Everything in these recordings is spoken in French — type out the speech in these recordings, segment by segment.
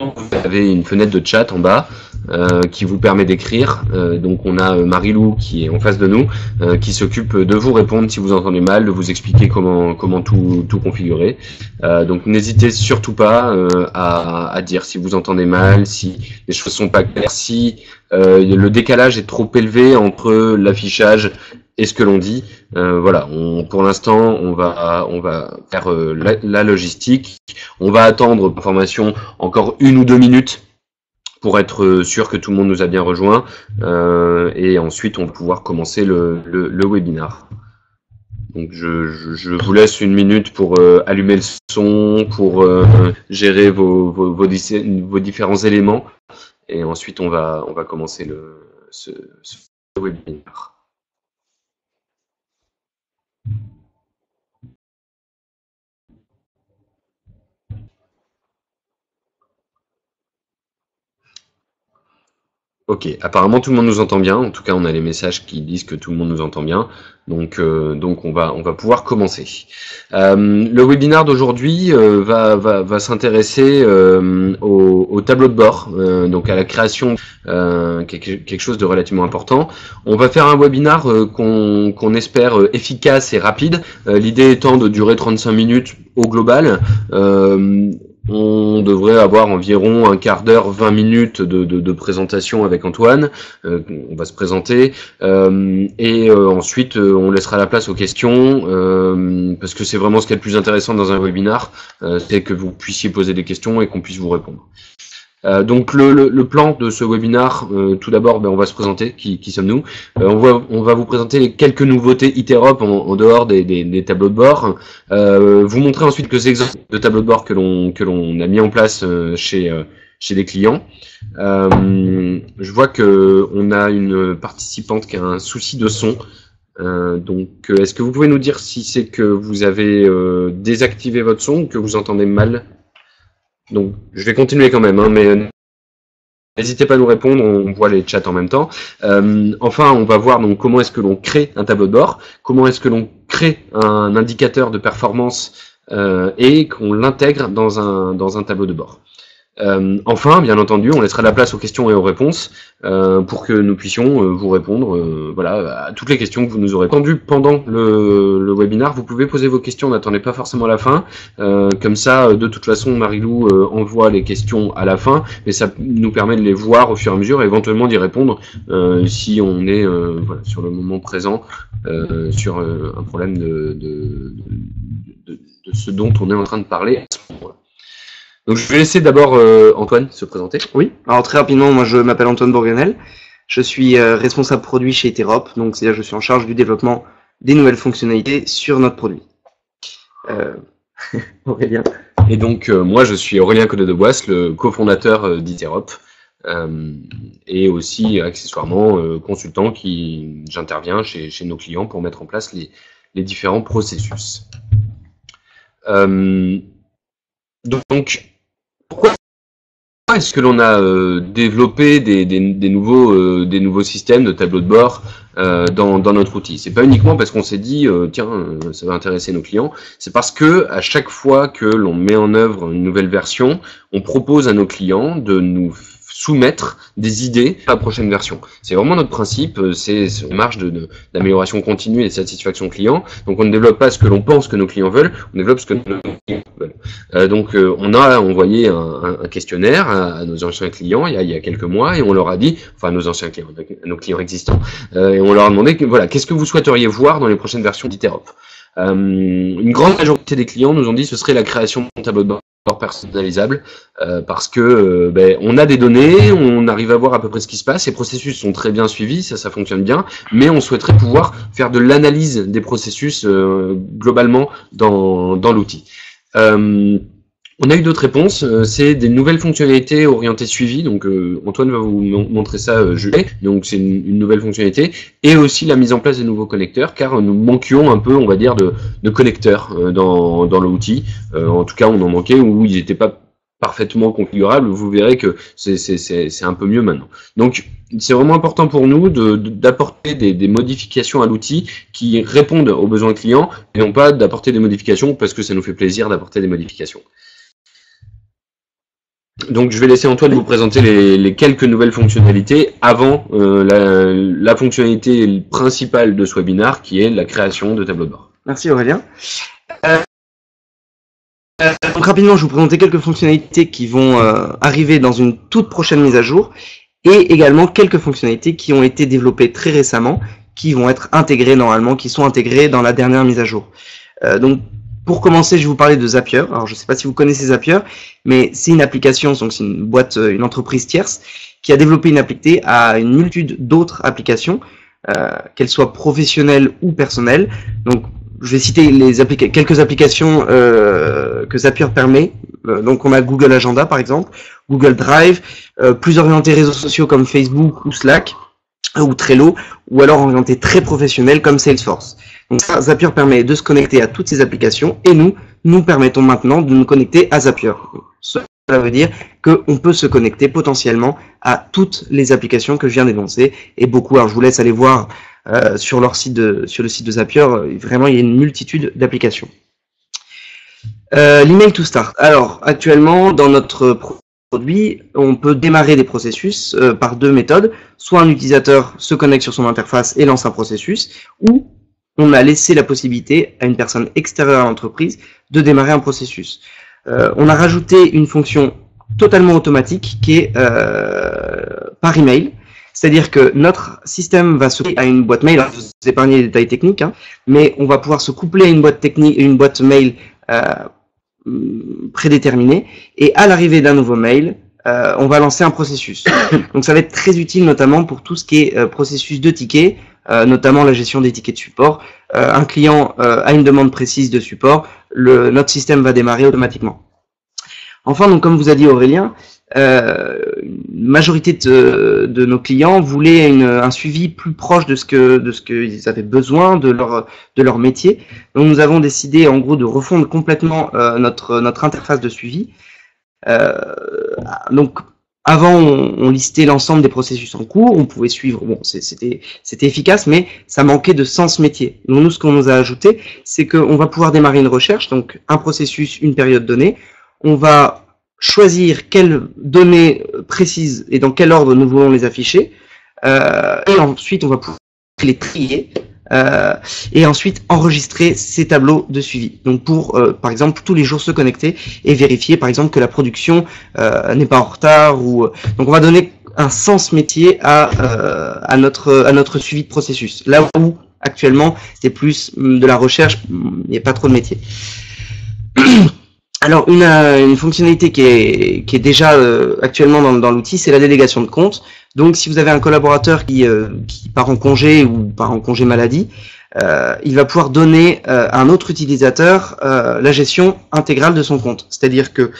vous avez une fenêtre de chat en bas qui vous permet d'écrire. Donc on a Marilou qui est en face de nous, qui s'occupe de vous répondre si vous entendez mal, de vous expliquer comment tout configurer. Donc n'hésitez surtout pas à dire si vous entendez mal, si les choses sont pas claires, si le décalage est trop élevé entre l'affichage et ce que l'on dit. Voilà, pour l'instant, on va faire la logistique. On va attendre pour formation encore 1 ou 2 minutes pour être sûr que tout le monde nous a bien rejoint. Et ensuite, on va pouvoir commencer le webinar. Donc, je vous laisse 1 minute pour allumer le son, pour gérer vos différents éléments. Et ensuite, on va commencer ce webinar. Ok, apparemment tout le monde nous entend bien. En tout cas, on a les messages qui disent que tout le monde nous entend bien. Donc on va pouvoir commencer. Le webinaire d'aujourd'hui va s'intéresser au tableau de bord, donc à la création, quelque chose de relativement important. On va faire un webinaire qu'on espère efficace et rapide. L'idée étant de durer 35 minutes au global. On devrait avoir environ un quart d'heure, 20 minutes de présentation avec Antoine. On va se présenter et ensuite on laissera la place aux questions parce que c'est vraiment ce qui est le plus intéressant dans un webinar, c'est que vous puissiez poser des questions et qu'on puisse vous répondre. Donc le plan de ce webinaire, tout d'abord, on va se présenter, qui sommes-nous. On va vous présenter les quelques nouveautés Iterop en dehors des tableaux de bord. Vous montrer ensuite que ces exemples de tableaux de bord que l'on a mis en place chez les clients. Je vois que on a une participante qui a un souci de son. Donc est-ce que vous pouvez nous dire si c'est que vous avez désactivé votre son ou que vous entendez mal? Donc, je vais continuer quand même, hein, mais n'hésitez pas à nous répondre, on voit les chats en même temps. Enfin, on va voir donc comment est-ce que l'on crée un tableau de bord, comment est-ce que l'on crée un indicateur de performance et qu'on l'intègre dans un tableau de bord. Enfin, bien entendu, on laissera la place aux questions et aux réponses pour que nous puissions vous répondre voilà, à toutes les questions que vous nous aurez entendues pendant le webinaire. Vous pouvez poser vos questions, n'attendez pas forcément la fin. Comme ça, de toute façon, Marilou envoie les questions à la fin, mais ça nous permet de les voir au fur et à mesure et éventuellement d'y répondre si on est voilà, sur le moment présent sur un problème de ce dont on est en train de parler à ce moment-là. Donc je vais laisser d'abord Antoine se présenter. Oui, alors très rapidement, moi je m'appelle Antoine Bourganel, je suis responsable produit chez Iterop, donc c'est-à-dire je suis en charge du développement des nouvelles fonctionnalités sur notre produit. Aurélien. Et donc moi je suis Aurélien Codet-de-Boisse, le cofondateur d'Iterop, et aussi accessoirement consultant j'interviens chez nos clients pour mettre en place les différents processus. Donc pourquoi est-ce que l'on a développé des nouveaux systèmes de tableau de bord dans notre outil? C'est pas uniquement parce qu'on s'est dit tiens ça va intéresser nos clients, c'est parce que à chaque fois que l'on met en œuvre une nouvelle version, on propose à nos clients de nous soumettre des idées à la prochaine version. C'est vraiment notre principe, c'est une marge d'amélioration continue et de satisfaction client. Donc on ne développe pas ce que l'on pense que nos clients veulent, on développe ce que nos clients veulent. Donc on a envoyé un questionnaire à nos anciens clients il y a quelques mois et on leur a dit, enfin nos anciens clients, nos clients existants, et on leur a demandé voilà, qu'est-ce que vous souhaiteriez voir dans les prochaines versions d'Iterop. Une grande majorité des clients nous ont dit que ce serait la création d'un tableau de bord personnalisable parce que on a des données, on arrive à voir à peu près ce qui se passe, les processus sont très bien suivis, ça fonctionne bien, mais on souhaiterait pouvoir faire de l'analyse des processus globalement dans l'outil. On a eu d'autres réponses, c'est des nouvelles fonctionnalités orientées suivi, donc Antoine va vous montrer ça jeudi, donc c'est une nouvelle fonctionnalité, et aussi la mise en place de nouveaux connecteurs, car nous manquions un peu, on va dire, de connecteurs dans l'outil, en tout cas on en manquait, où ils n'étaient pas parfaitement configurables, vous verrez que c'est un peu mieux maintenant. Donc c'est vraiment important pour nous d'apporter des modifications à l'outil qui répondent aux besoins clients, et non pas d'apporter des modifications parce que ça nous fait plaisir d'apporter des modifications. Donc je vais laisser Antoine vous présenter les quelques nouvelles fonctionnalités avant la fonctionnalité principale de ce webinaire qui est la création de tableau de bord. Merci Aurélien. Donc rapidement, je vais vous présenter quelques fonctionnalités qui vont arriver dans une toute prochaine mise à jour et également quelques fonctionnalités qui ont été développées très récemment, qui vont être intégrées normalement, qui sont intégrées dans la dernière mise à jour. Donc pour commencer, je vais vous parler de Zapier. Alors je ne sais pas si vous connaissez Zapier, mais c'est une application, donc c'est une boîte, une entreprise tierce qui a développé une application à une multitude d'autres applications, qu'elles soient professionnelles ou personnelles. Donc je vais citer quelques applications que Zapier permet. Donc on a Google Agenda par exemple, Google Drive, plus orientés réseaux sociaux comme Facebook ou Slack, ou Trello, ou alors orientés très professionnels comme Salesforce. Donc ça, Zapier permet de se connecter à toutes ces applications et nous permettons maintenant de nous connecter à Zapier. Cela veut dire qu'on peut se connecter potentiellement à toutes les applications que je viens d'énoncer et beaucoup. Alors je vous laisse aller voir sur le site de Zapier, vraiment il y a une multitude d'applications. L'email to start. Alors actuellement dans notre produit, on peut démarrer des processus par deux méthodes. Soit un utilisateur se connecte sur son interface et lance un processus, ou on a laissé la possibilité à une personne extérieure à l'entreprise de démarrer un processus. On a rajouté une fonction totalement automatique qui est par email. C'est-à-dire que notre système va se coupler à une boîte mail. Alors, je vous épargne les détails techniques, hein, mais on va pouvoir se coupler à une boîte mail prédéterminée. Et à l'arrivée d'un nouveau mail, on va lancer un processus. Donc, ça va être très utile, notamment pour tout ce qui est processus de tickets, notamment la gestion des tickets de support. Un client a une demande précise de support, notre système va démarrer automatiquement. Enfin, donc comme vous a dit Aurélien, une majorité de nos clients voulaient un suivi plus proche de ce qu'ils avaient besoin de leur métier. Donc nous avons décidé en gros de refondre complètement notre interface de suivi. Donc avant on listait l'ensemble des processus en cours, on pouvait suivre, bon c'était efficace, mais ça manquait de sens métier. Donc nous ce qu'on nous a ajouté, c'est qu'on va pouvoir démarrer une recherche, donc un processus, une période donnée. On va choisir quelles données précises et dans quel ordre nous voulons les afficher. Et ensuite, on va pouvoir les trier et ensuite enregistrer ces tableaux de suivi. Donc pour, par exemple, tous les jours se connecter et vérifier, par exemple, que la production n'est pas en retard. Donc on va donner un sens métier à notre suivi de processus. Là où, actuellement, c'est plus de la recherche, il n'y a pas trop de métier. Alors une fonctionnalité qui est déjà actuellement dans l'outil, c'est la délégation de compte. Donc si vous avez un collaborateur qui part en congé ou part en congé maladie, il va pouvoir donner à un autre utilisateur la gestion intégrale de son compte. C'est-à-dire que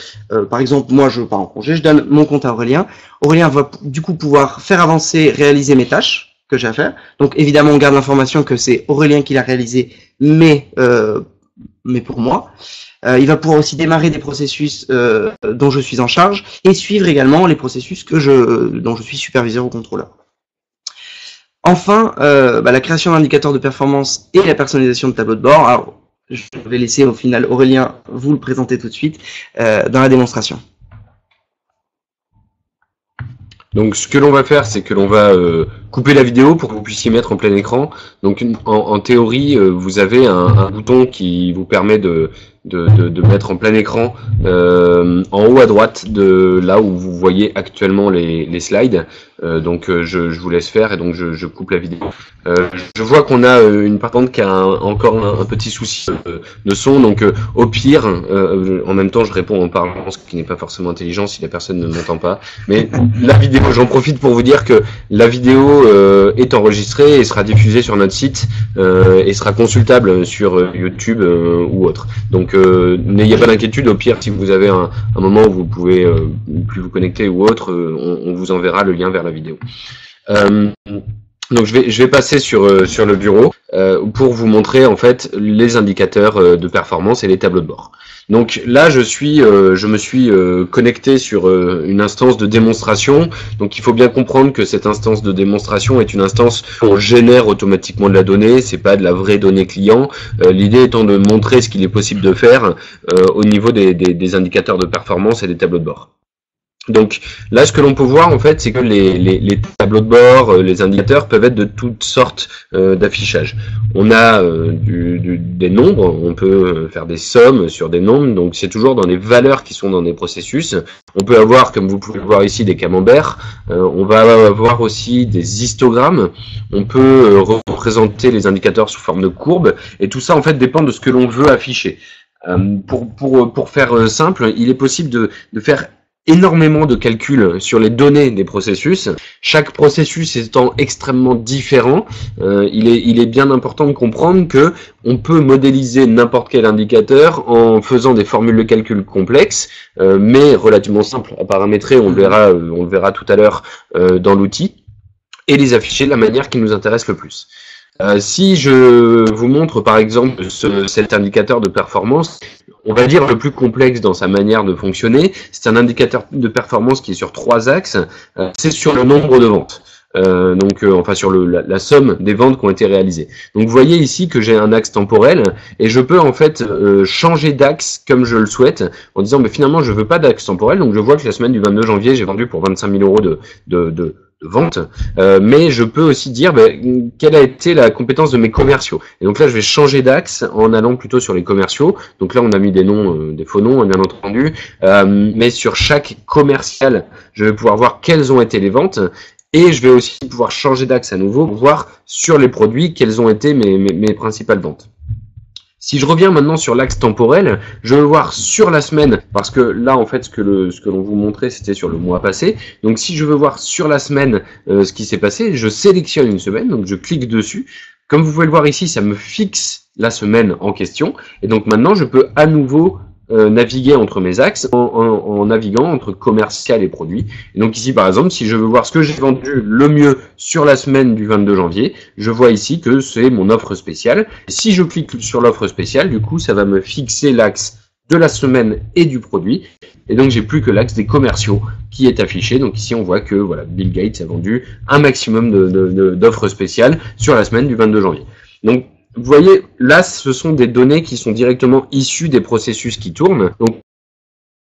par exemple moi je pars en congé, je donne mon compte à Aurélien. Aurélien va du coup pouvoir faire avancer, réaliser mes tâches que j'ai à faire. Donc évidemment on garde l'information que c'est Aurélien qui l'a réalisé, mais pour moi. Il va pouvoir aussi démarrer des processus dont je suis en charge et suivre également les processus dont je suis superviseur ou contrôleur. Enfin, la création d'indicateurs de performance et la personnalisation de tableaux de bord. Alors, je vais laisser au final Aurélien vous le présenter tout de suite dans la démonstration. Donc ce que l'on va faire, c'est que l'on va couper la vidéo pour que vous puissiez mettre en plein écran. Donc en théorie, vous avez un bouton qui vous permet de mettre en plein écran en haut à droite de là où vous voyez actuellement les slides. Donc je vous laisse faire et donc je coupe la vidéo. Je vois qu'on a une partante qui a encore un petit souci de son, donc au pire, en même temps je réponds en parlant, ce qui n'est pas forcément intelligent si la personne ne m'entend pas, mais la vidéo, j'en profite pour vous dire que la vidéo est enregistrée et sera diffusée sur notre site et sera consultable sur YouTube ou autre. Donc n'ayez pas d'inquiétude, au pire si vous avez un moment où vous pouvez plus vous connecter ou autre, on vous enverra le lien vers la vidéo. Donc je vais passer sur le bureau pour vous montrer en fait les indicateurs de performance et les tableaux de bord. Donc là je me suis connecté sur une instance de démonstration. Donc il faut bien comprendre que cette instance de démonstration est une instance où on génère automatiquement de la donnée, c'est pas de la vraie donnée client. L'idée étant de montrer ce qu'il est possible de faire au niveau des indicateurs de performance et des tableaux de bord. Donc là, ce que l'on peut voir en fait, c'est que les tableaux de bord, les indicateurs peuvent être de toutes sortes d'affichage. On a des nombres, on peut faire des sommes sur des nombres, donc c'est toujours dans des valeurs qui sont dans des processus. On peut avoir, comme vous pouvez le voir ici, des camemberts. On va avoir aussi des histogrammes. On peut représenter les indicateurs sous forme de courbes, et tout ça en fait dépend de ce que l'on veut afficher. Pour faire simple, il est possible de faire énormément de calculs sur les données des processus. Chaque processus étant extrêmement différent, il est bien important de comprendre que on peut modéliser n'importe quel indicateur en faisant des formules de calcul complexes, mais relativement simples à paramétrer. On le verra tout à l'heure dans l'outil, et les afficher de la manière qui nous intéresse le plus. Si je vous montre par exemple cet indicateur de performance, on va dire le plus complexe dans sa manière de fonctionner, c'est un indicateur de performance qui est sur 3 axes, c'est sur le nombre de ventes. Enfin sur la somme des ventes qui ont été réalisées. Donc vous voyez ici que j'ai un axe temporel et je peux en fait changer d'axe comme je le souhaite en disant mais finalement je veux pas d'axe temporel, donc je vois que la semaine du 22 janvier j'ai vendu pour 25 000 euros de vente, mais je peux aussi dire quelle a été la compétence de mes commerciaux. Et donc là, je vais changer d'axe en allant plutôt sur les commerciaux. Donc là, on a mis des noms, des faux noms, bien entendu, mais sur chaque commercial, je vais pouvoir voir quelles ont été les ventes. Et je vais aussi pouvoir changer d'axe à nouveau pour voir sur les produits quelles ont été mes principales ventes. Si je reviens maintenant sur l'axe temporel, je veux voir sur la semaine, parce que là en fait ce que l'on vous montrait c'était sur le mois passé, donc si je veux voir sur la semaine ce qui s'est passé, je sélectionne une semaine, donc je clique dessus, comme vous pouvez le voir ici ça me fixe la semaine en question, et donc maintenant je peux à nouveau naviguer entre mes axes en naviguant entre commercial et produit. Et donc ici par exemple, si je veux voir ce que j'ai vendu le mieux sur la semaine du 22 janvier, je vois ici que c'est mon offre spéciale. Et si je clique sur l'offre spéciale, du coup ça va me fixer l'axe de la semaine et du produit. Et donc j'ai plus que l'axe des commerciaux qui est affiché. Donc ici on voit que voilà, Bill Gates a vendu un maximum d'offres spéciales sur la semaine du 22 janvier. Donc vous voyez, là, ce sont des données qui sont directement issues des processus qui tournent. Donc,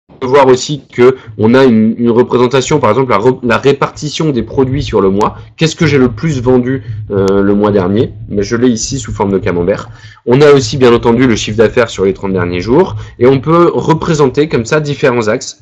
on peut voir aussi que on a une représentation, par exemple, la répartition des produits sur le mois. Qu'est-ce que j'ai le plus vendu le mois dernier? Mais je l'ai ici sous forme de camembert. On a aussi, bien entendu, le chiffre d'affaires sur les 30 derniers jours. Et on peut représenter comme ça différents axes.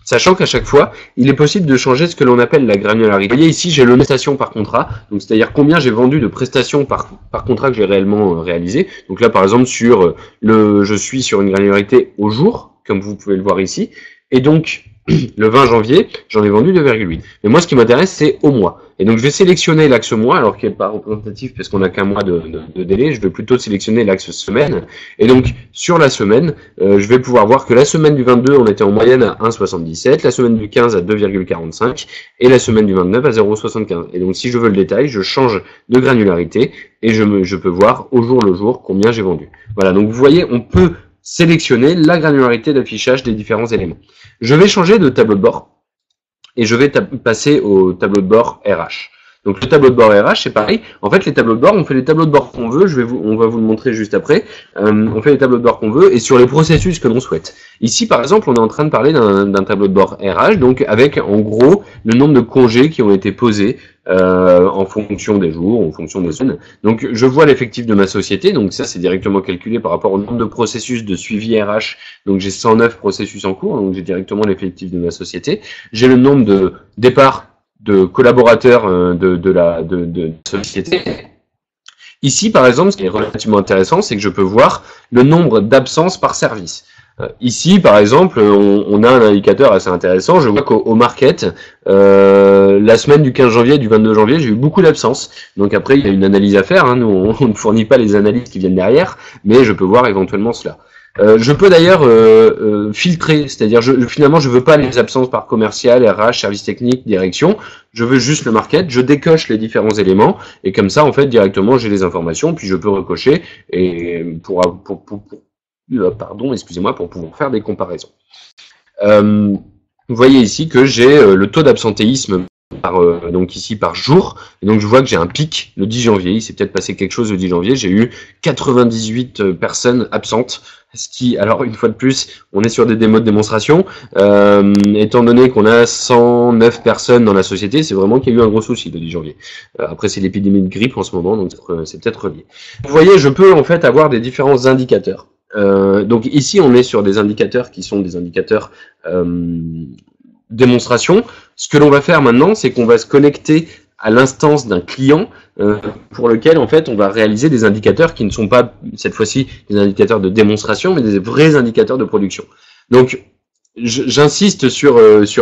Sachant qu'à chaque fois, il est possible de changer ce que l'on appelle la granularité. Vous voyez ici, j'ai le prestation par contrat, donc c'est-à-dire combien j'ai vendu de prestations par contrat que j'ai réellement réalisé. Donc là, par exemple, je suis sur une granularité au jour, comme vous pouvez le voir ici, et donc le 20 janvier, j'en ai vendu 2,8. Mais moi, ce qui m'intéresse, c'est au mois. Et donc, je vais sélectionner l'axe mois, alors qu'il n'est pas représentatif parce qu'on n'a qu'un mois de délai. Je vais plutôt sélectionner l'axe semaine. Et donc, sur la semaine, je vais pouvoir voir que la semaine du 22, on était en moyenne à 1,77, la semaine du 15 à 2,45 et la semaine du 29 à 0,75. Et donc, si je veux le détail, je change de granularité et je peux voir au jour le jour combien j'ai vendu. Voilà, donc vous voyez, on peut sélectionner la granularité d'affichage des différents éléments. Je vais changer de tableau de bord et je vais passer au tableau de bord RH. Donc le tableau de bord RH, c'est pareil. En fait, les tableaux de bord, on fait les tableaux de bord qu'on veut. On va vous le montrer juste après. On fait les tableaux de bord qu'on veut et sur les processus que l'on souhaite. Ici, par exemple, on est en train de parler d'un tableau de bord RH, donc avec en gros le nombre de congés qui ont été posés en fonction des jours, en fonction des semaines. Donc je vois l'effectif de ma société. Donc ça, c'est directement calculé par rapport au nombre de processus de suivi RH. Donc j'ai 109 processus en cours. Donc j'ai directement l'effectif de ma société. J'ai le nombre de départs de collaborateurs de la société. Ici, par exemple, ce qui est relativement intéressant, c'est que je peux voir le nombre d'absences par service. Ici, par exemple, on a un indicateur assez intéressant. Je vois qu'au market, la semaine du 15 janvier et du 22 janvier, j'ai eu beaucoup d'absences. Donc après, il y a une analyse à faire. Hein. Nous, on ne fournit pas les analyses qui viennent derrière, mais je peux voir éventuellement cela. Je peux d'ailleurs filtrer, c'est-à-dire finalement je veux pas les absences par commercial, RH, service technique, direction, je veux juste le market, je décoche les différents éléments et comme ça en fait directement j'ai les informations puis je peux recocher et pour pouvoir faire des comparaisons. Vous voyez ici que j'ai le taux d'absentéisme donc ici par jour. Et donc je vois que j'ai un pic le 10 janvier. Il s'est peut-être passé quelque chose le 10 janvier. J'ai eu 98 personnes absentes. Ce qui, alors une fois de plus, on est sur des démos de démonstration. Étant donné qu'on a 109 personnes dans la société, c'est vraiment qu'il y a eu un gros souci le 10 janvier. Après, c'est l'épidémie de grippe en ce moment, donc c'est peut-être lié. Vous voyez, je peux en fait avoir des différents indicateurs. Donc ici, on est sur des indicateurs qui sont des indicateurs démonstration. Ce que l'on va faire maintenant, c'est qu'on va se connecter à l'instance d'un client pour lequel en fait on va réaliser des indicateurs qui ne sont pas cette fois-ci des indicateurs de démonstration mais des vrais indicateurs de production. Donc j'insiste sur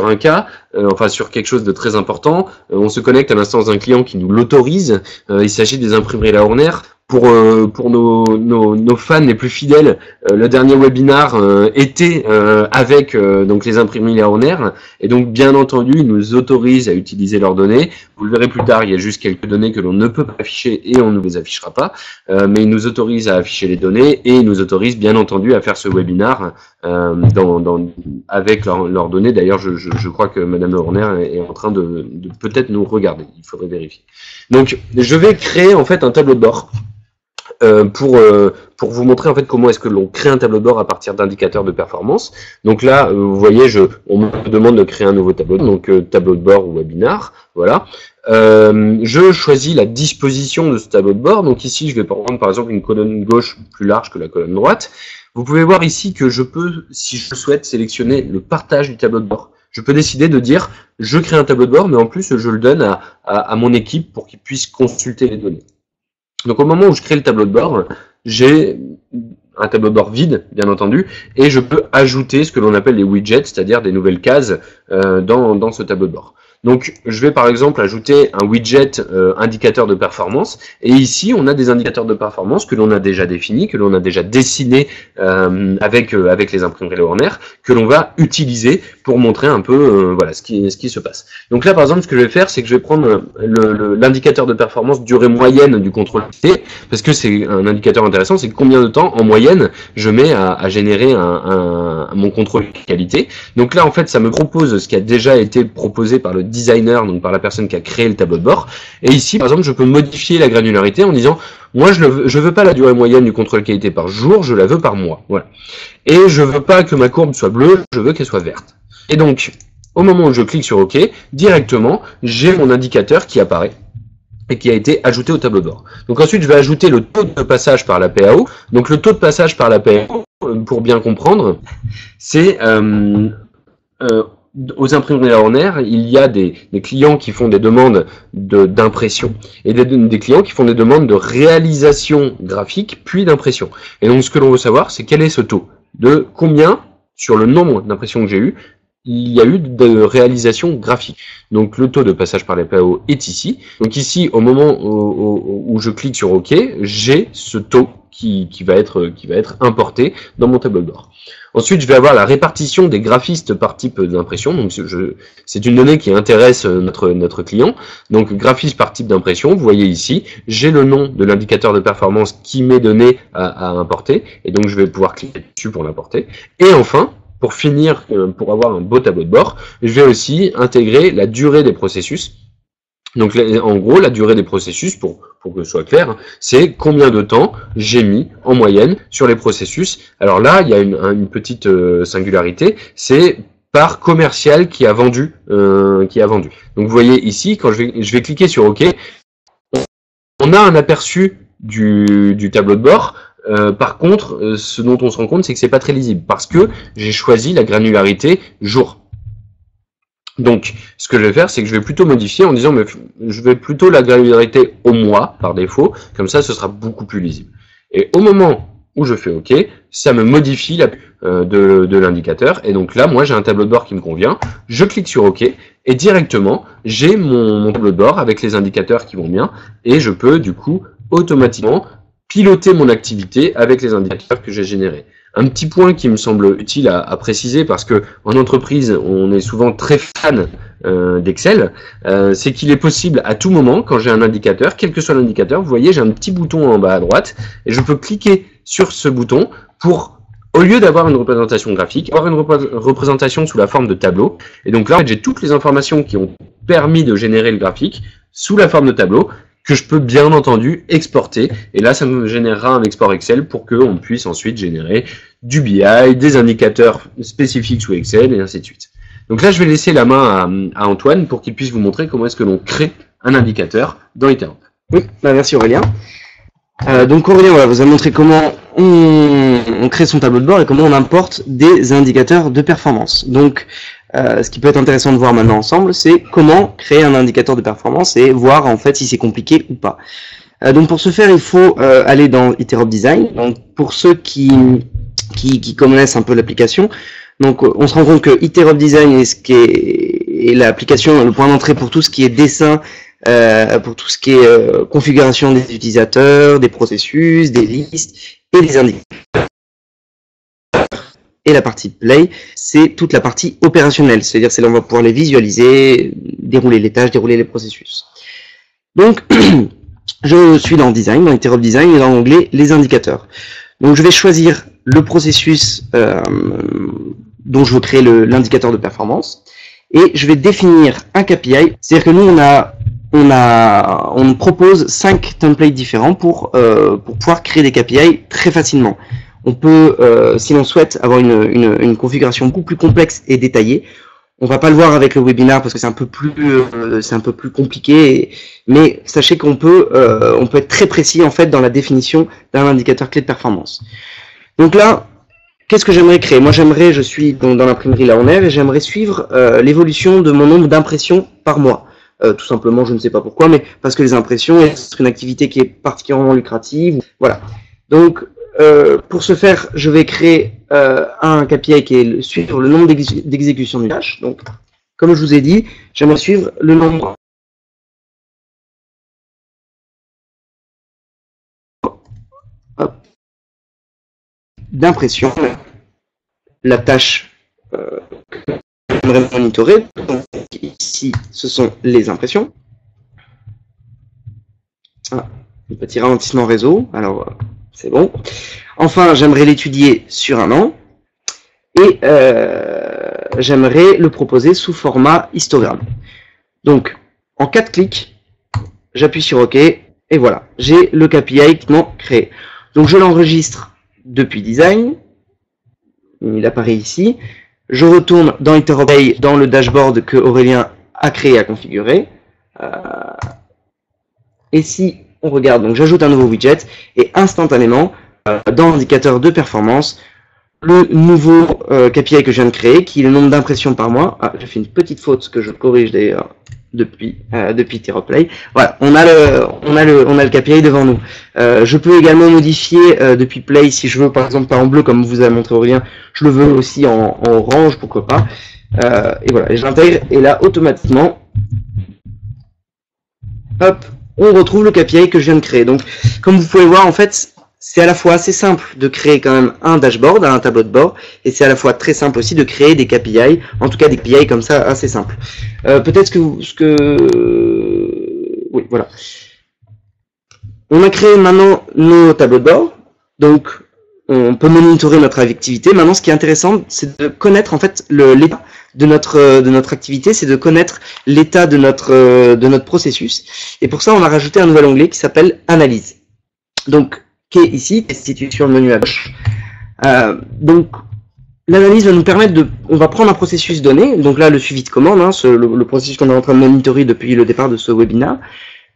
un cas, enfin sur quelque chose de très important. On se connecte à l'instance d'un client qui nous l'autorise. Il s'agit des imprimeries La Horner. Pour nos fans les plus fidèles, le dernier webinar était avec donc les imprimeries La Horner, et donc bien entendu ils nous autorisent à utiliser leurs données. Vous le verrez plus tard, il y a juste quelques données que l'on ne peut pas afficher et on ne les affichera pas, mais ils nous autorisent à afficher les données et ils nous autorisent bien entendu à faire ce webinar avec leurs données. D'ailleurs je crois que Madame La Horner est en train de peut-être nous regarder, il faudrait vérifier. Donc je vais créer en fait un tableau de bord. Pour vous montrer en fait comment est-ce que l'on crée un tableau de bord à partir d'indicateurs de performance. Donc là, vous voyez, on me demande de créer un nouveau tableau, donc tableau de bord ou webinar, voilà. Je choisis la disposition de ce tableau de bord. Donc ici, je vais prendre par exemple une colonne gauche plus large que la colonne droite. Vous pouvez voir ici que je peux, si je souhaite, sélectionner le partage du tableau de bord. Je peux décider de dire, je crée un tableau de bord, mais en plus, je le donne à mon équipe pour qu'ils puissent consulter les données. Donc au moment où je crée le tableau de bord, j'ai un tableau de bord vide, bien entendu, et je peux ajouter ce que l'on appelle les widgets, c'est-à-dire des nouvelles cases dans ce tableau de bord. Donc je vais par exemple ajouter un widget indicateur de performance, et ici on a des indicateurs de performance que l'on a déjà définis, que l'on a déjà dessinés avec les imprimeries La Horner, que l'on va utiliser pour montrer un peu voilà ce qui se passe. Donc là par exemple ce que je vais faire, c'est que je vais prendre l'indicateur de performance durée moyenne du contrôle qualité, parce que c'est un indicateur intéressant, c'est combien de temps en moyenne je mets à générer mon contrôle qualité. Donc là en fait ça me propose ce qui a déjà été proposé par le designer, donc par la personne qui a créé le tableau de bord. Et ici, par exemple, je peux modifier la granularité en disant, moi, je veux pas la durée moyenne du contrôle qualité par jour, je la veux par mois. Voilà. Et je veux pas que ma courbe soit bleue, je veux qu'elle soit verte. Et donc, au moment où je clique sur OK, directement, j'ai mon indicateur qui apparaît et qui a été ajouté au tableau de bord. Donc ensuite, je vais ajouter le taux de passage par la PAO. Donc le taux de passage par la PAO, pour bien comprendre, c'est aux imprimeries La Horner, il y a des clients qui font des demandes d'impression et des clients qui font des demandes de réalisation graphique puis d'impression. Et donc ce que l'on veut savoir, c'est quel est ce taux, de combien sur le nombre d'impressions que j'ai eu, il y a eu de réalisation graphique. Donc le taux de passage par les PAO est ici. Donc ici, au moment où je clique sur OK, j'ai ce taux qui va être importé dans mon tableau de bord. Ensuite, je vais avoir la répartition des graphistes par type d'impression. Donc, c'est une donnée qui intéresse notre client. Donc, graphiste par type d'impression. Vous voyez ici, j'ai le nom de l'indicateur de performance qui m'est donné à importer. Et donc, je vais pouvoir cliquer dessus pour l'importer. Et enfin, pour finir, pour avoir un beau tableau de bord, je vais aussi intégrer la durée des processus. Donc en gros, la durée des processus, pour que ce soit clair, c'est combien de temps j'ai mis en moyenne sur les processus. Alors là, il y a une petite singularité, c'est par commercial qui a vendu. Donc vous voyez ici, quand je vais cliquer sur OK, on a un aperçu du tableau de bord. Par contre, ce dont on se rend compte, c'est que c'est pas très lisible parce que j'ai choisi la granularité jour. Donc, ce que je vais faire, c'est que je vais plutôt modifier en disant, mais je vais plutôt la granularité au mois, par défaut, comme ça, ce sera beaucoup plus lisible. Et au moment où je fais OK, ça me modifie de l'indicateur, et donc là, moi, j'ai un tableau de bord qui me convient, je clique sur OK, et directement, j'ai mon tableau de bord avec les indicateurs qui vont bien, et je peux, du coup, automatiquement piloter mon activité avec les indicateurs que j'ai générés. Un petit point qui me semble utile à préciser, parce que en entreprise, on est souvent très fan d'Excel, c'est qu'il est possible à tout moment, quand j'ai un indicateur, quel que soit l'indicateur, vous voyez, j'ai un petit bouton en bas à droite, et je peux cliquer sur ce bouton pour, au lieu d'avoir une représentation graphique, avoir une représentation sous la forme de tableau. Et donc là, en fait, j'ai toutes les informations qui ont permis de générer le graphique sous la forme de tableau, que je peux bien entendu exporter. Et là, ça me générera un export Excel pour qu'on puisse ensuite générer du BI, des indicateurs spécifiques sous Excel, et ainsi de suite. Donc là, je vais laisser la main à Antoine pour qu'il puisse vous montrer comment est-ce que l'on crée un indicateur dans Iterop. Oui, merci Aurélien. Donc Aurélien voilà, vous a montré comment on crée son tableau de bord et comment on importe des indicateurs de performance. Donc ce qui peut être intéressant de voir maintenant ensemble, c'est comment créer un indicateur de performance et voir en fait si c'est compliqué ou pas. Donc pour ce faire, il faut aller dans Iterop Design. Donc pour ceux qui connaissent un peu l'application, donc on se rend compte que Iterop Design est l'application, le point d'entrée pour tout ce qui est dessin, pour tout ce qui est configuration des utilisateurs, des processus, des listes et des indicateurs. Et la partie Play, c'est toute la partie opérationnelle, c'est-à-dire c'est là où on va pouvoir les visualiser, dérouler les tâches, dérouler les processus. Donc, je suis dans Design, dans Iterop Design, et dans l'onglet Les indicateurs. Donc je vais choisir le processus dont je veux créer l'indicateur de performance, et je vais définir un KPI, c'est-à-dire que nous on propose 5 templates différents pour pouvoir créer des KPI très facilement. On peut, si l'on souhaite avoir une configuration beaucoup plus complexe et détaillée, on va pas le voir avec le webinar parce que c'est un peu plus compliqué, mais sachez qu'on peut être très précis en fait dans la définition d'un indicateur clé de performance. Donc là, qu'est-ce que j'aimerais créer? Moi, je suis dans l'imprimerie là on est, et j'aimerais suivre l'évolution de mon nombre d'impressions par mois. Tout simplement, je ne sais pas pourquoi, mais parce que les impressions, c'est une activité qui est particulièrement lucrative. Voilà. Donc, pour ce faire, je vais créer un KPI qui est suivre le nombre d'exécutions d'une tâche. Donc, comme je vous ai dit, j'aimerais suivre le nombre d'impressions, la tâche que j'aimerais monitorer. Donc, ici, ce sont les impressions. Ah, un petit ralentissement réseau. Alors, c'est bon. Enfin, j'aimerais l'étudier sur un an et j'aimerais le proposer sous format histogramme. Donc, en 4 clics, j'appuie sur OK et voilà, j'ai le KPI créé. Donc, je l'enregistre depuis Design. Il apparaît ici. Je retourne dans Iterop dans le dashboard que Aurélien a créé et a configuré. Et si on regarde, donc j'ajoute un nouveau widget et instantanément, dans l'indicateur de performance, le nouveau KPI que je viens de créer, qui est le nombre d'impressions par mois. Ah, j'ai fait une petite faute que je corrige d'ailleurs depuis Iterop Play. Voilà, on a le KPI devant nous. Je peux également modifier depuis Play si je veux, par exemple pas en bleu comme vous a montré Aurélien, je le veux aussi en orange, pourquoi pas. Et voilà, et je l'intègre et là automatiquement, hop, on retrouve le KPI que je viens de créer. Donc, comme vous pouvez voir, en fait, c'est à la fois assez simple de créer quand même un dashboard, un tableau de bord, et c'est à la fois très simple aussi de créer des KPI, en tout cas des KPI comme ça, assez simples. Peut-être oui, voilà. On a créé maintenant nos tableaux de bord, donc on peut monitorer notre activité. Maintenant, ce qui est intéressant, c'est de connaître en fait l'état de notre activité, c'est de connaître l'état de notre processus. Et pour ça, on a rajouté un nouvel onglet qui s'appelle Analyse. Donc, qui est ici, qui est situé sur le menu à gauche. Donc, l'analyse va nous permettre on va prendre un processus donné, donc là, le suivi de commande, hein, le processus qu'on est en train de monitorer depuis le départ de ce webinaire,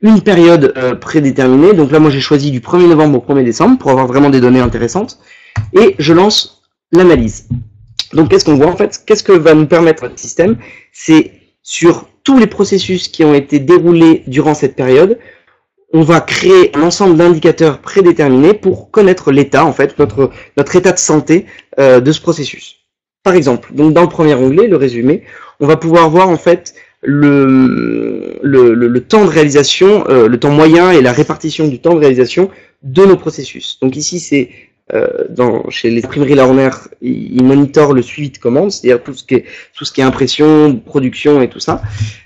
une période prédéterminée, donc là, moi, j'ai choisi du 1er novembre au 1er décembre pour avoir vraiment des données intéressantes, et je lance l'analyse. Donc, qu'est-ce qu'on voit, en fait? Qu'est-ce que va nous permettre notre système? C'est sur tous les processus qui ont été déroulés durant cette période, on va créer un ensemble d'indicateurs prédéterminés pour connaître l'état, en fait, notre état de santé de ce processus. Par exemple, donc dans le premier onglet, le résumé, on va pouvoir voir en fait le temps de réalisation, le temps moyen et la répartition du temps de réalisation de nos processus. Donc ici, c'est chez les imprimeries Larner, ils monitorent le suivi de commandes, c'est-à-dire tout ce qui est impression, production et tout ça.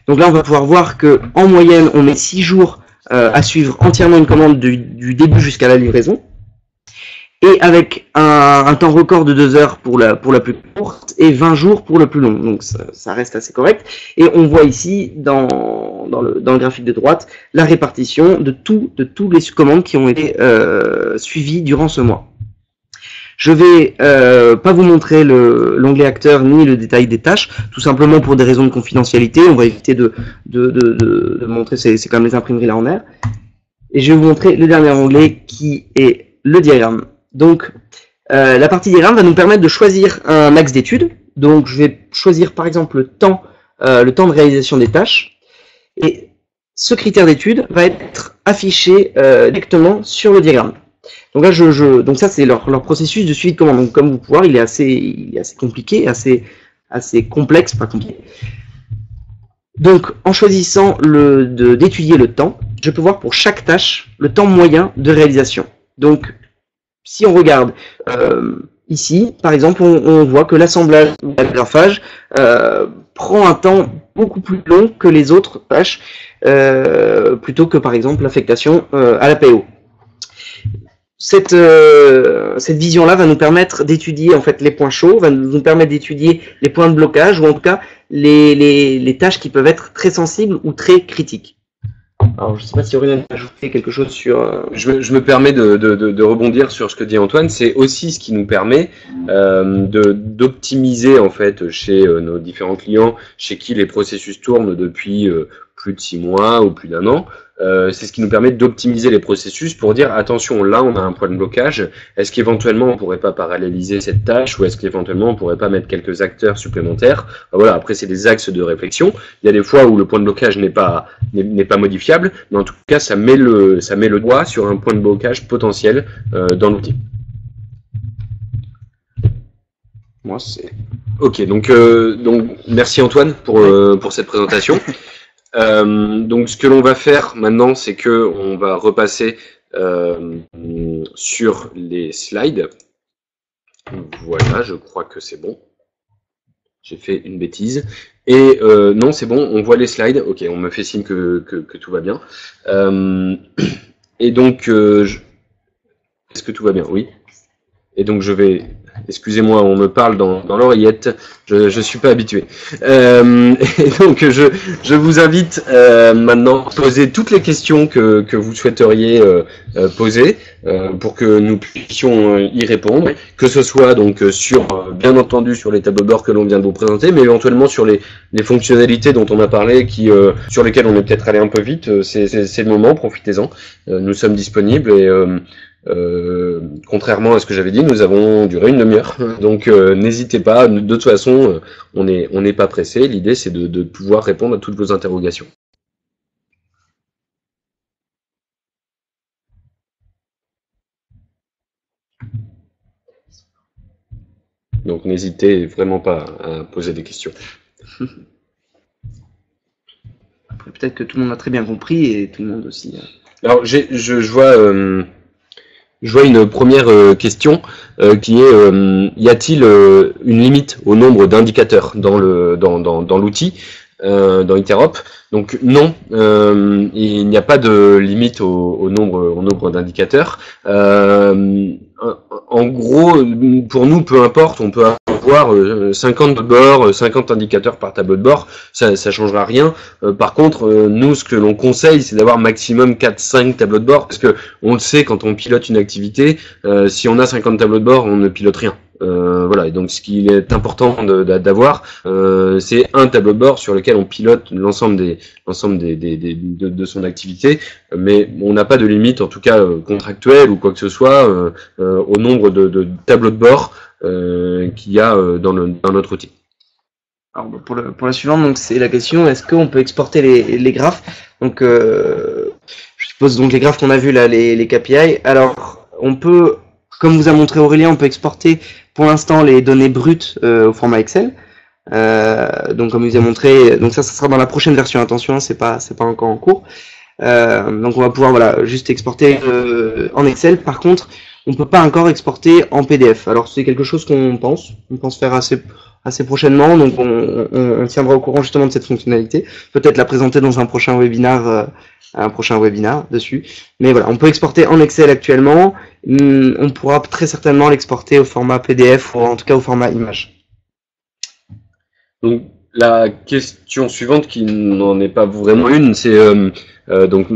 Donc là, on va pouvoir voir que en moyenne, on met 6 jours à suivre entièrement une commande du début jusqu'à la livraison. et avec un temps record de 2 heures pour la plus courte et 20 jours pour le plus long. Donc ça reste assez correct. Et on voit ici dans le graphique de droite la répartition de tous les commandes qui ont été suivies durant ce mois. Je vais pas vous montrer l'onglet acteur ni le détail des tâches, tout simplement pour des raisons de confidentialité. On va éviter de montrer, c'est quand même les imprimeries là en air. Et je vais vous montrer le dernier onglet qui est le diagramme. Donc, la partie diagramme va nous permettre de choisir un axe d'étude. Donc, je vais choisir par exemple le temps de réalisation des tâches. Et ce critère d'étude va être affiché directement sur le diagramme. Donc là, donc ça c'est leur processus de suivi de commande. Donc comme vous pouvez voir, il est assez compliqué, assez complexe, pas compliqué. Donc en choisissant d'étudier le temps, je peux voir pour chaque tâche le temps moyen de réalisation. Donc si on regarde ici, par exemple, on voit que l'assemblage ou l'agrafage prend un temps beaucoup plus long que les autres tâches, plutôt que par exemple l'affectation à la PO. Cette vision-là va nous permettre d'étudier en fait les points chauds, va nous permettre d'étudier les points de blocage ou en tout cas les tâches qui peuvent être très sensibles ou très critiques. Alors je ne sais pas si Aurélien a ajouté quelque chose sur... Je me permets de rebondir sur ce que dit Antoine. C'est aussi ce qui nous permet d'optimiser en fait chez nos différents clients, chez qui les processus tournent depuis plus de 6 mois ou plus d'1 an. C'est ce qui nous permet d'optimiser les processus pour dire attention, là on a un point de blocage, est-ce qu'éventuellement on pourrait pas paralléliser cette tâche ou est-ce qu'éventuellement on pourrait pas mettre quelques acteurs supplémentaires. Voilà, après c'est des axes de réflexion. Il y a des fois où le point de blocage n'est pas modifiable, mais en tout cas ça met le doigt sur un point de blocage potentiel dans l'outil. Moi c'est... Ok, donc merci Antoine pour cette présentation. Donc ce que l'on va faire maintenant, c'est que on va repasser sur les slides. Voilà, je crois que c'est bon. J'ai fait une bêtise. Et non, c'est bon, on voit les slides. Ok, on me fait signe que tout va bien. Et donc, est-ce que tout va bien? Oui. Et donc je vais... Excusez-moi, on me parle dans l'oreillette, je suis pas habitué. Et donc je vous invite maintenant à poser toutes les questions que vous souhaiteriez poser pour que nous puissions y répondre, que ce soit donc sur, bien entendu, sur les tableaux de bord que l'on vient de vous présenter, mais éventuellement sur les fonctionnalités dont on a parlé, sur lesquelles on est peut-être allé un peu vite. C'est le moment, profitez-en. Nous sommes disponibles et contrairement à ce que j'avais dit, nous avons duré une demi-heure, donc n'hésitez pas. De toute façon, on n'est pas pressé. L'idée, c'est de pouvoir répondre à toutes vos interrogations. Donc n'hésitez vraiment pas à poser des questions. Après, peut-être que tout le monde a très bien compris et tout le monde aussi. Alors je vois une première question qui est y a-t-il une limite au nombre d'indicateurs dans l'outil dans Interop? Donc non, il n'y a pas de limite au nombre d'indicateurs. En gros, pour nous, peu importe, on peut avoir 50 tableaux de bord, 50 indicateurs par tableau de bord, ça changera rien. Par contre, nous, ce que l'on conseille, c'est d'avoir maximum 4-5 tableaux de bord, parce que on le sait, quand on pilote une activité, si on a 50 tableaux de bord, on ne pilote rien. Voilà, et donc ce qu'il est important d'avoir, c'est un tableau de bord sur lequel on pilote l'ensemble de son activité, mais on n'a pas de limite, en tout cas contractuelle ou quoi que ce soit, au nombre de tableaux de bord qu'il y a dans notre outil. Alors pour la suivante, donc c'est la question, est-ce qu'on peut exporter les graphes? Donc je suppose donc les graphes qu'on a vus là, les KPI. Alors on peut, comme vous a montré Aurélien, on peut exporter pour l'instant les données brutes au format Excel. Donc comme il vous a montré, donc ça sera dans la prochaine version. Attention, c'est pas encore en cours. Donc on va pouvoir juste exporter en Excel. Par contre, on peut pas encore exporter en PDF. Alors c'est quelque chose qu'on pense faire assez prochainement, donc on tiendra au courant justement de cette fonctionnalité. Peut-être la présenter dans un prochain webinaire dessus. Mais voilà, on peut exporter en Excel actuellement. On pourra très certainement l'exporter au format PDF ou en tout cas au format image. Donc la question suivante, qui n'en est pas vraiment une, c'est donc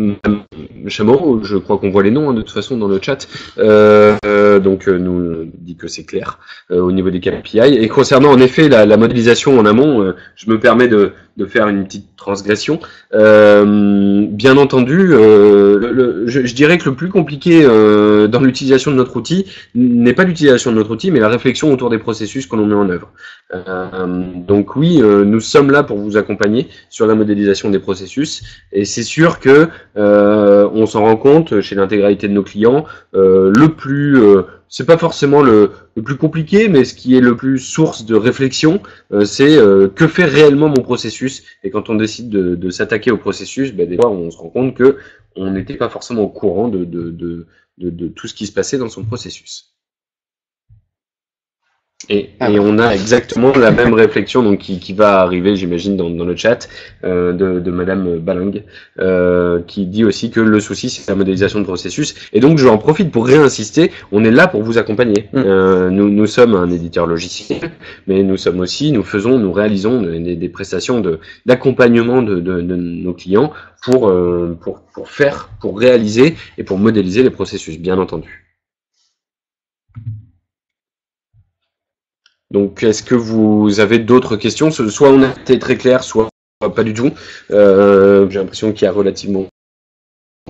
Chameau, je crois qu'on voit les noms de toute façon dans le chat, nous dit que c'est clair au niveau des KPI. Et concernant en effet la modélisation en amont, je me permets de faire une petite transgression. Bien entendu, je dirais que le plus compliqué dans l'utilisation de notre outil n'est pas l'utilisation de notre outil, mais la réflexion autour des processus que l'on met en œuvre. Donc oui, nous sommes là pour vous accompagner sur la modélisation des processus, et c'est sûr que on s'en rend compte chez l'intégralité de nos clients. C'est pas forcément le plus compliqué, mais ce qui est le plus source de réflexion, c'est que fait réellement mon processus. Et quand on décide de s'attaquer au processus, des fois on se rend compte que on n'était pas forcément au courant de tout ce qui se passait dans son processus. Et on a exactement la même réflexion donc qui va arriver, j'imagine, dans le chat de Madame Balang, qui dit aussi que le souci c'est la modélisation de processus. Et donc je en profite pour réinsister, on est là pour vous accompagner. Nous sommes un éditeur logiciel, mais nous réalisons des prestations d'accompagnement de nos clients pour réaliser et pour modéliser les processus, bien entendu. Donc, est-ce que vous avez d'autres questions? Soit on a été très clair, soit pas du tout. J'ai l'impression qu'il y a relativement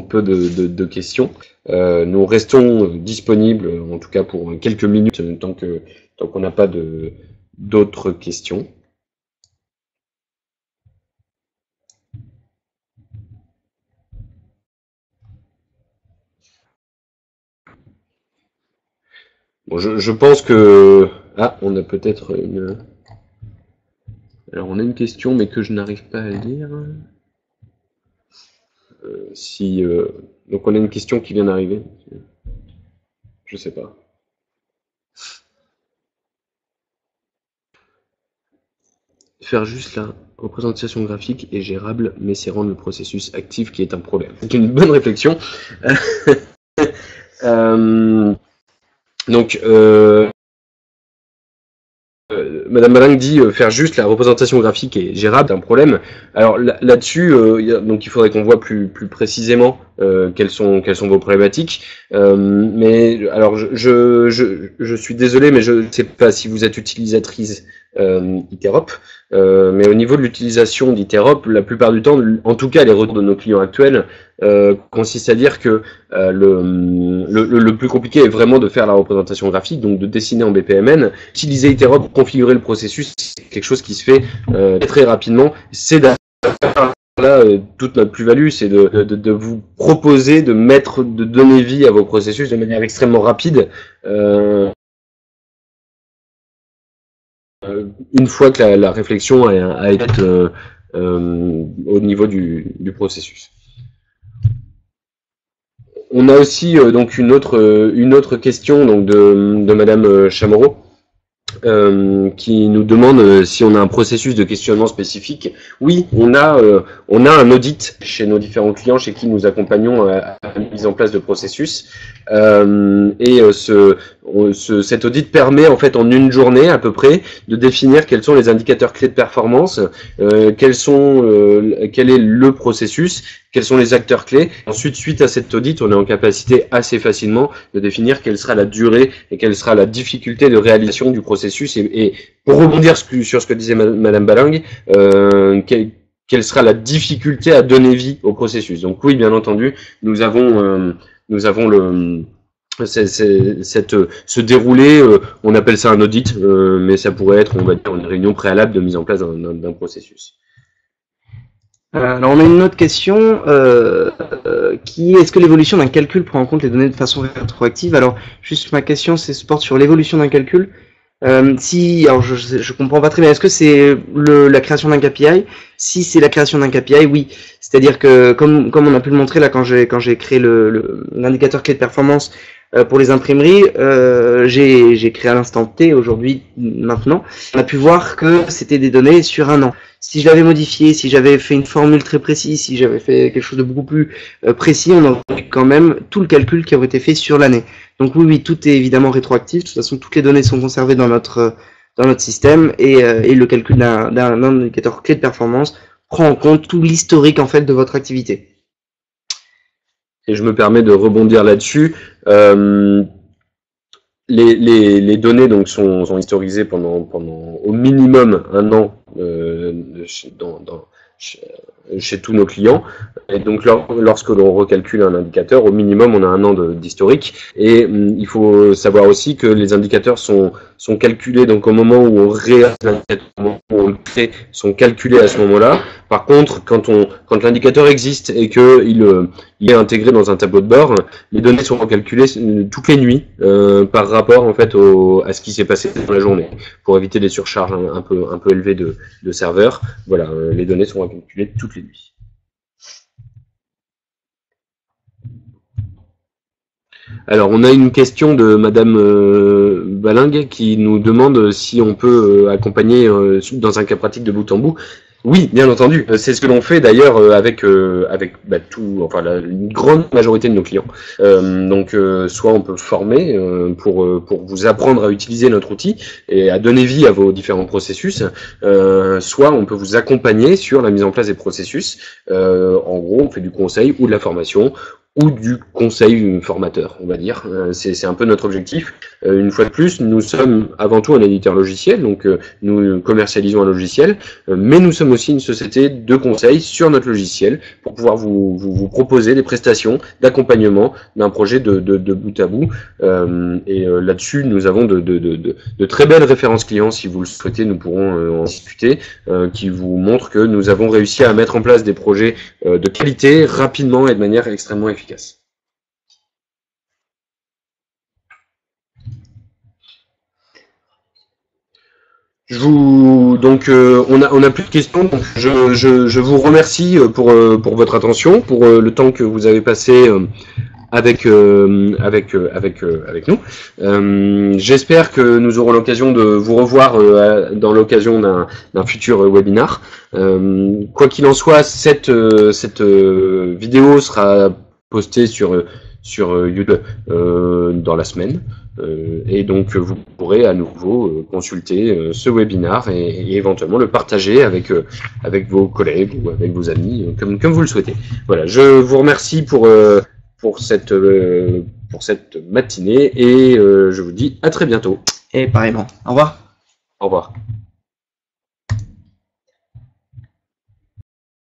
peu de questions. Nous restons disponibles, en tout cas pour quelques minutes, tant qu'on n'a pas d'autres questions. Bon, je pense que... Ah, on a peut-être une... Alors, on a une question, mais que je n'arrive pas à lire. Donc, on a une question qui vient d'arriver. Je sais pas. Faire juste la représentation graphique est gérable, mais c'est rendre le processus actif qui est un problème. C'est une bonne réflexion. Madame Maling dit faire juste la représentation graphique est gérable, c'est un problème. Alors là-dessus, donc il faudrait qu'on voit plus précisément quelles sont vos problématiques. Mais alors je suis désolé, mais je ne sais pas si vous êtes utilisatrice Iterop, mais au niveau de l'utilisation d'Iterop, la plupart du temps, en tout cas les retours de nos clients actuels, consistent à dire que le plus compliqué est vraiment de faire la représentation graphique, donc de dessiner en BPMN. Utiliser Iterop pour configurer le processus, c'est quelque chose qui se fait très rapidement. C'est là toute notre plus-value, c'est de vous proposer de donner vie à vos processus de manière extrêmement rapide. Une fois que la réflexion a été faite au niveau du processus. On a aussi donc une autre question donc de Madame Chameau, qui nous demande si on a un processus de questionnement spécifique. Oui, on a un audit chez nos différents clients chez qui nous accompagnons à la mise en place de processus. Cet audit permet en fait en une journée à peu près de définir quels sont les indicateurs clés de performance, quel est le processus, quels sont les acteurs clés. Ensuite, suite à cet audit, on est en capacité assez facilement de définir quelle sera la durée et quelle sera la difficulté de réalisation du processus. Et pour rebondir sur ce que disait Madame Balang, quelle sera la difficulté à donner vie au processus. Donc oui, bien entendu, nous avons ce déroulé, on appelle ça un audit, mais ça pourrait être, on va dire, une réunion préalable de mise en place d'un processus. Alors on a une autre question qui est: est-ce que l'évolution d'un calcul prend en compte les données de façon rétroactive? Alors juste ma question se porte sur l'évolution d'un calcul. Alors je comprends pas très bien. Est-ce que c'est la création d'un KPI? Si c'est la création d'un KPI, oui. C'est-à-dire que comme on a pu le montrer là quand j'ai créé l'indicateur clé de performance, pour les imprimeries, j'ai créé à l'instant T aujourd'hui, maintenant, on a pu voir que c'était des données sur un an. Si je l'avais modifié, si j'avais fait une formule très précise, si j'avais fait quelque chose de beaucoup plus précis, on aurait quand même tout le calcul qui aurait été fait sur l'année. Donc oui, oui, tout est évidemment rétroactif. De toute façon, toutes les données sont conservées dans notre système et le calcul d'un indicateur clé de performance prend en compte tout l'historique en fait de votre activité. Et je me permets de rebondir là-dessus. Les données donc sont historisées pendant au minimum un an chez tous nos clients. Et donc lorsque l'on recalcule un indicateur, au minimum on a un an d'historique. Et il faut savoir aussi que les indicateurs sont calculés donc au moment où on réalise l'indicateur, au moment où on le crée, sont calculés à ce moment-là. Par contre, quand l'indicateur existe et que il est intégré dans un tableau de bord, les données sont recalculées toutes les nuits par rapport en fait à ce qui s'est passé dans la journée, pour éviter des surcharges un peu élevées de serveurs. Voilà, les données sont recalculées toutes les nuits. Alors, on a une question de Madame Balingue qui nous demande si on peut accompagner dans un cas pratique de bout en bout. Oui, bien entendu. C'est ce que l'on fait d'ailleurs avec une grande majorité de nos clients. Donc, soit on peut former pour vous apprendre à utiliser notre outil et à donner vie à vos différents processus, soit on peut vous accompagner sur la mise en place des processus. En gros, on fait du conseil ou de la formation, ou du conseil formateur, on va dire. C'est un peu notre objectif. Une fois de plus, nous sommes avant tout un éditeur logiciel, donc nous commercialisons un logiciel, mais nous sommes aussi une société de conseil sur notre logiciel pour pouvoir vous proposer des prestations d'accompagnement d'un projet de bout à bout. Et là-dessus, nous avons de très belles références clients. Si vous le souhaitez, nous pourrons en discuter, qui vous montrent que nous avons réussi à mettre en place des projets de qualité rapidement et de manière extrêmement efficace. Donc on a plus de questions. Donc je vous remercie pour votre attention, pour le temps que vous avez passé avec nous. J'espère que nous aurons l'occasion de vous revoir dans l'occasion d'un futur webinar. Quoi qu'il en soit, cette vidéo sera postée sur YouTube dans la semaine. Et donc vous pourrez à nouveau consulter ce webinar et éventuellement le partager avec vos collègues ou avec vos amis, comme vous le souhaitez. Voilà, je vous remercie pour cette matinée et je vous dis à très bientôt. Et pareillement. Au revoir. Au revoir.